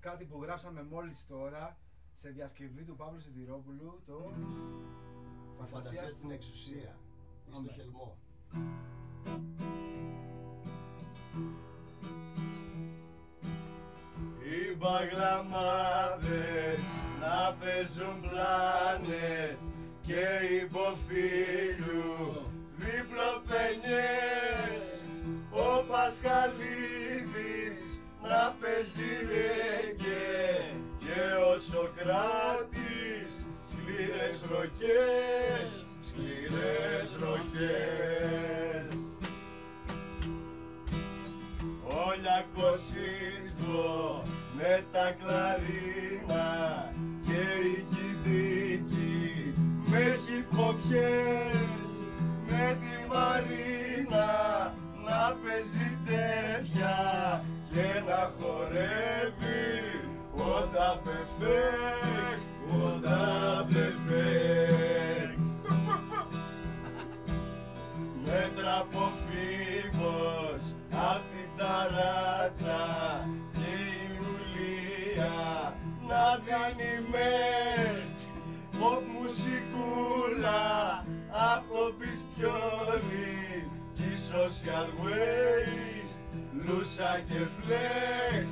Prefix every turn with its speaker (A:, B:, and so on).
A: κάτι που γράψαμε μόλις τώρα σε διασκευή του Παύλου Σιδηρόπουλου, το
B: Φαντασία στην εξουσία ή στο χελμό. Οι μπαγλαμάδες να παίζουν πλάνετ και οι μποφίλιου διπλοπενιές. Ο Πασχαλίδης να παίζει ρέγγε και ο Σοκράτης σκληρές ροκές, σκληρές ροκές. Ο Λιακοσίσβο με τα κλαρίνα και η Κιντίκη με χιπχοπιές, με τη Μαρίνα να παίζει τέτοια και να χορεύει ο Νταπεφέξ, ο Νταπεφέξ. Με τραποφίβος απ' την ταράτσα και η Ιουλία να δίνει μέρτς, pop μουσικούλα απ' το πιστιόλι κι social waste, λούσα και flex.